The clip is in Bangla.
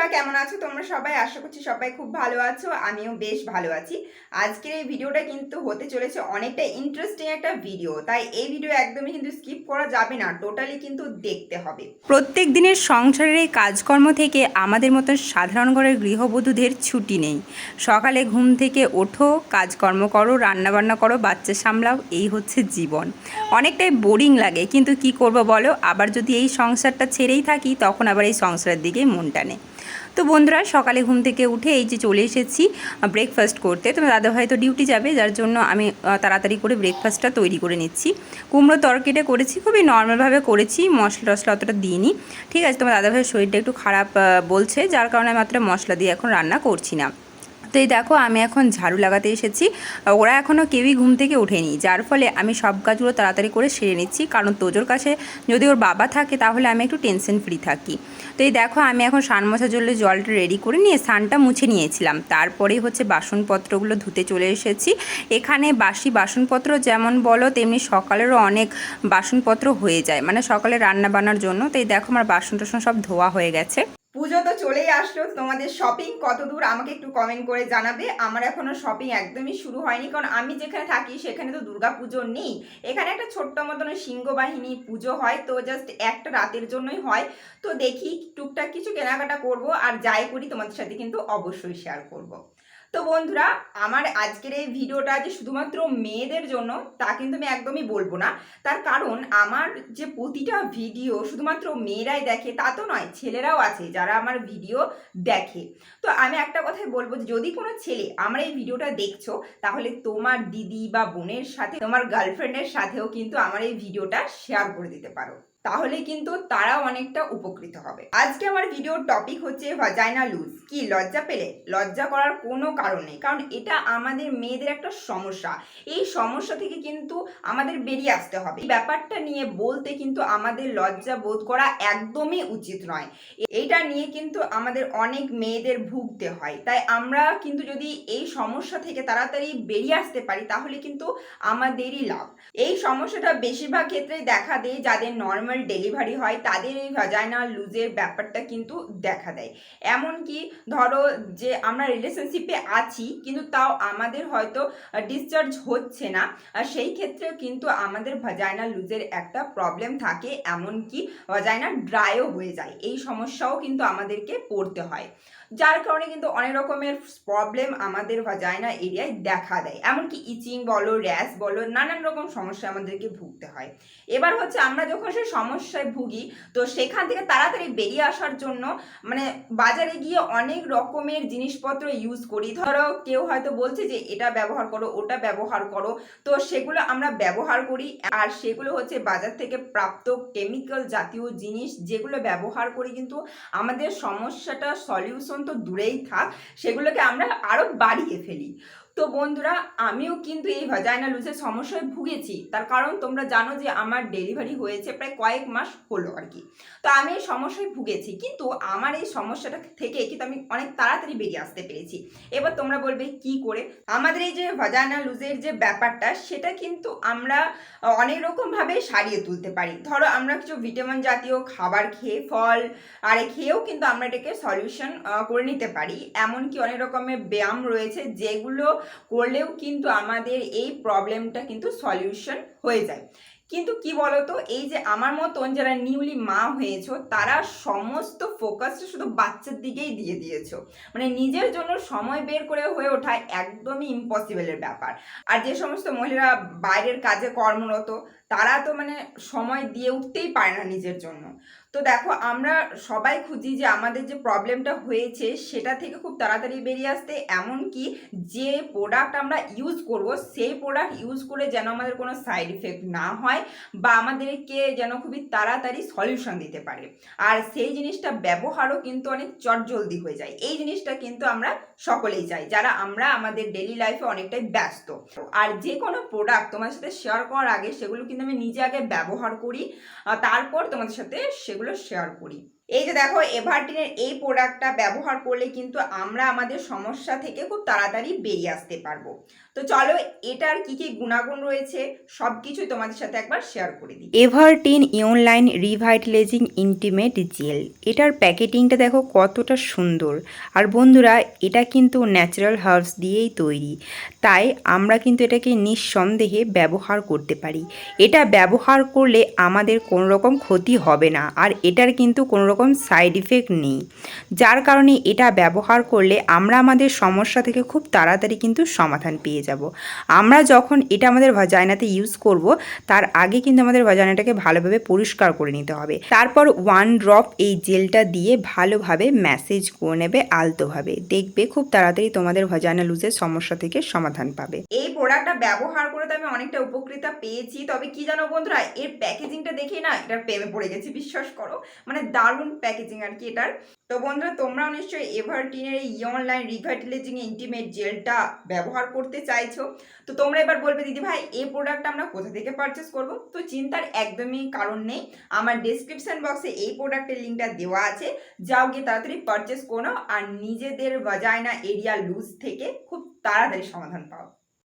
বন্ধুরা কেমন আছো তোমরা সবাই? আশা করছি সবাই খুব ভালো আছো, আমিও বেশ ভালো আছি। আজকের এই ভিডিওটা কিন্তু হতে চলেছে অনেকটা ইন্টারেস্টিং একটা ভিডিও, তাই এই ভিডিও একদমই কিন্তু স্কিপ করা যাবে না, টোটালি কিন্তু দেখতে হবে। প্রত্যেক দিনের সংসারের এই কাজকর্ম থেকে আমাদের মতো সাধারণ ঘরের গৃহবধূদের ছুটি নেই। সকালে ঘুম থেকে ওঠো, কাজকর্ম করো, রান্নাবান্না করো, বাচ্চা সামলাও, এই হচ্ছে জীবন। অনেকটাই বোরিং লাগে, কিন্তু কি করব বলো, আবার যদি এই সংসারটা ছেড়েই থাকি তখন আবার এই সংসারের দিকেই মন টানে। তো বন্ধুরা, সকালে ঘুম থেকে উঠে এই যে চলে এসেছি ব্রেকফাস্ট করতে। তোমার দাদাভাই তো ডিউটি যাবে, যার জন্য আমি তাড়াতাড়ি করে ব্রেকফাস্টটা তৈরি করে নিচ্ছি। কুমড়ো তরকারিটা করেছি, খুবই নর্মালভাবে করেছি, মশলা টশলা অতটা দিইনি। ঠিক আছে, তোমার দাদাভাইয়ের শরীরটা একটু খারাপ বলছে, যার কারণে আমি মাত্র মশলা দিয়ে এখন রান্না করছি না। তো এই দেখো, আমি এখন ঝাড়ু লাগাতে এসেছি। ওরা এখনও কেউই ঘুম থেকে ওঠেনি, যার ফলে আমি সব কাজগুলো তাড়াতাড়ি করে সেরে নিচ্ছি, কারণ তোজোর কাছে যদি ওর বাবা থাকে তাহলে আমি একটু টেনশন ফ্রি থাকি। তো এই দেখো, আমি এখন স্নান মোছার জন্য জলটা রেডি করে নিয়ে স্নানটা মুছে নিয়েছিলাম। তারপরেই হচ্ছে বাসনপত্রগুলো ধুতে চলে এসেছি। এখানে বাসি বাসনপত্র যেমন বলো তেমনি সকালেরও অনেক বাসনপত্র হয়ে যায়, মানে সকালে রান্না বান্নার জন্য। তো এই দেখো, আমার বাসন টাসন সব ধোয়া হয়ে গেছে। পুজো তো চলেই আসলো, তোমাদের শপিং কত দূর আমাকে একটু কমেন্ট করে জানাবে। আমার এখনো শপিং একদমই শুরু হয়নি, কারণ আমি যেখানে থাকি সেখানে তো দুর্গা পুজো নেই। এখানে একটা ছোট্ট মতন সিংহবাহিনী পুজো হয়, তো জাস্ট একটা রাতের জন্যই হয়। তো দেখি টুকটাক কিছু কেনাকাটা করব, আর যাই করি তোমাদের সাথে কিন্তু অবশ্যই শেয়ার করব। তো বন্ধুরা, আমার আজকের এই ভিডিওটা যে শুধুমাত্র মেয়েদের জন্য তা কিন্তু আমি একদমই বলবো না। তার কারণ আমার যে প্রতিটা ভিডিও শুধুমাত্র মেয়েরাই দেখে তা তো নয়, ছেলেরাও আছে যারা আমার ভিডিও দেখে। তো আমি একটা কথাই বলবো যে যদি কোনো ছেলে আমার এই ভিডিওটা দেখছো, তাহলে তোমার দিদি বা বোনের সাথে, তোমার গার্লফ্রেন্ডের সাথেও কিন্তু আমার এই ভিডিওটা শেয়ার করে দিতে পারো, তাহলে কিন্তু তারাও অনেকটা উপকৃত হবে। আজকে আমার ভিডিওর টপিক হচ্ছে ভাজাইনা লুজ। কি লজ্জা পেলে? লজ্জা করার কোনো কারণ নেই, কারণ এটা আমাদের মেয়েদের একটা সমস্যা। এই সমস্যা থেকে কিন্তু আমাদের বেরিয়ে আসতে হবে। এই ব্যাপারটা নিয়ে বলতে কিন্তু আমাদের লজ্জা বোধ করা একদমই উচিত নয়। এইটা নিয়ে কিন্তু আমাদের অনেক মেয়েদের ভুগতে হয়, তাই আমরা কিন্তু যদি এই সমস্যা থেকে তাড়াতাড়ি বেরিয়ে আসতে পারি তাহলে কিন্তু আমাদেরই লাভ। এই সমস্যাটা বেশিরভাগ ক্ষেত্রে দেখা দেয় যাদের নর্মাল ডেলিভারি হয়, তাদের এই ভাজাইনা লুজের ব্যাপারটা কিন্তু দেখা দেয়। এমনকি ধরো যে আমরা রিলেশনশিপে আছি কিন্তু তাও আমাদের হয়তো ডিসচার্জ হচ্ছে না, সেই ক্ষেত্রেও কিন্তু আমাদের ভাজাইনা লুজের একটা প্রবলেম থাকে, এমনকি ভাজাইনা ড্রাইও হয়ে যায়। এই সমস্যাও কিন্তু আমাদেরকে পড়তে হয়, যার কারণে কিন্তু অনেক রকমের প্রবলেম আমাদের ভাজাইনা এরিয়ায় দেখা দেয়। এমনকি ইচিং বলো, র্যাশ বলো, নানান রকম সমস্যা আমাদেরকে ভুগতে হয়। এবার হচ্ছে আমরা যখন সেই সমস্যায় ভুগি, তো সেখান থেকে তাড়াতাড়ি বেরিয়ে আসার জন্য মানে বাজারে গিয়ে অনেক রকমের জিনিসপত্র ইউজ করি। ধরো কেউ হয়তো বলছে যে এটা ব্যবহার করো, ওটা ব্যবহার করো, তো সেগুলো আমরা ব্যবহার করি। আর সেগুলো হচ্ছে বাজার থেকে প্রাপ্ত কেমিক্যাল জাতীয় জিনিস, যেগুলো ব্যবহার করি কিন্তু আমাদের সমস্যাটা সলিউশন তো দূরেই থাক, সেগুলোকে আমরা আরও বাড়িয়ে ফেলি। তো বন্ধুরা, আমিও কিন্তু এই ভাজাইনা লুজের সমস্যায় ভুগেছি। তার কারণ তোমরা জানো যে আমার ডেলিভারি হয়েছে প্রায় কয়েক মাস হলো আর কি। তো আমি এই সমস্যায় ভুগেছি, কিন্তু আমার এই সমস্যাটা থেকে কিন্তু আমি অনেক তাড়াতাড়ি বেরিয়ে আসতে পেরেছি। এবার তোমরা বলবে কি করে? আমাদের এই যে ভাজাইনা লুজের যে ব্যাপারটা, সেটা কিন্তু আমরা অনেক রকমভাবে সারিয়ে তুলতে পারি। ধরো আমরা কিছু ভিটামিন জাতীয় খাবার খেয়ে, ফল আর খেয়েও কিন্তু আমরা এটাকে সলিউশন করে নিতে পারি। এমনকি অনেক রকমের ব্যায়াম রয়েছে যেগুলো করলেও কিন্তু আমাদের এই প্রবলেমটা কিন্তু সলিউশন হয়ে যায়। কিন্তু কি বলতো, এই যে আমার মতন যারা নিউলি মা হয়েছো, তারা সমস্ত ফোকাসটা শুধু বাচ্চার দিকেই দিয়ে দিয়েছো। মানে নিজের জন্য সময় বের করে হয়ে ওঠা একদমই ইম্পসিবলের ব্যাপার। আর যে সমস্ত মহিলারা বাইরের কাজে কর্মরত, তারা তো মানে সময় দিয়ে উঠতেই পারে না নিজের জন্য। তো দেখো, আমরা সবাই খুঁজি যে আমাদের যে প্রবলেমটা হয়েছে সেটা থেকে খুব তাড়াতাড়ি বেরিয়ে আসতে, এমনকি যে প্রোডাক্ট আমরা ইউজ করব সেই প্রোডাক্ট ইউজ করে যেন আমাদের কোনো সাইড ইফেক্ট না হয়, বা আমাদেরকে যেন খুবই তাড়াতাড়ি সলিউশন দিতে পারে। আর সেই জিনিসটা ব্যবহারও কিন্তু অনেক চটজলদি হয়ে যায়। এই জিনিসটা কিন্তু আমরা সকলেই চাই, যারা আমরা আমাদের ডেলি লাইফে অনেকটাই ব্যস্ত। আর যে কোনো প্রোডাক্ট তোমার সাথে শেয়ার করার আগে সেগুলো কিন্তু আমি নিজে আগে ব্যবহার করি, তারপর তোমাদের সাথে সেগুলো শেয়ার করি। এই যে দেখো, এভারটিনের এই প্রোডাক্টটা ব্যবহার করলে কিন্তু আমরা আমাদের সমস্যা থেকে খুব তাড়াতাড়ি বেরিয়ে আসতে পারবো। তো চলো এটার কি কি গুণাগুণ রয়েছে সব কিছুই তোমাদের সাথে একবার শেয়ার করে দিই। এভারটিন ইয়নলাইন রিভাইটালাইজিং ইন্টিমেট জেল, এটার প্যাকেটিংটা দেখো কতটা সুন্দর। আর বন্ধুরা, এটা কিন্তু ন্যাচারাল হার্বস দিয়েই তৈরি, তাই আমরা কিন্তু এটাকে নিঃসন্দেহে ব্যবহার করতে পারি। এটা ব্যবহার করলে আমাদের কোনো রকম ক্ষতি হবে না, আর এটার কিন্তু কোনো রকম সাইড ইফেক্ট নেই, যার কারণে এটা ব্যবহার করলে আমরা আমাদের সমস্যা থেকে খুব তাড়াতাড়ি কিন্তু সমাধান পেয়ে যাব। আমরা যখন এটা আমাদের ভাজাইনাতে ইউজ করব, তার আগে কিন্তু আমাদের ভাজাইনাটাকে ভালোভাবে পরিষ্কার করে নিতে হবে। তারপর 1 ড্রপ এই জেলটা দিয়ে ভালোভাবে ম্যাসেজ করে নেবে আলতোভাবে, দেখবে খুব তাড়াতাড়ি তোমাদের ভাজাইনা লুজের সমস্যা থেকে সমাধান পাবে। এই প্রোডাক্টটা ব্যবহার করে তো আমি অনেকটা উপকৃত পেয়েছি, তবে কি জানো বন্ধুরা, এর প্যাকেজিংটা দেখে না এটার প্রেমে পড়ে গেছি, বিশ্বাস করো। মানে দারুণ প্যাকেজিং আর কি এটার। তো বন্ধুরা, তোমরাও নিশ্চয়ই এভারটিনের এই অনলাইন রিভাইটালাইজিং ইন্টিমেট জেলটা ব্যবহার করতে চাইছো। তো তোমরা এবার বলবে দিদি ভাই এই প্রোডাক্টটা আমরা কোথা থেকে পারচেস করব? তো চিন্তার একদমই কারণ নেই, আমার ডেসক্রিপশন বক্সে এই প্রোডাক্টের লিঙ্কটা দেওয়া আছে, যাও গিয়ে তাড়াতাড়ি পারচেস করো আর নিজেদের ভাজাইনা এরিয়া লুজ থেকে খুব তাড়াতাড়ি সমাধান পাও।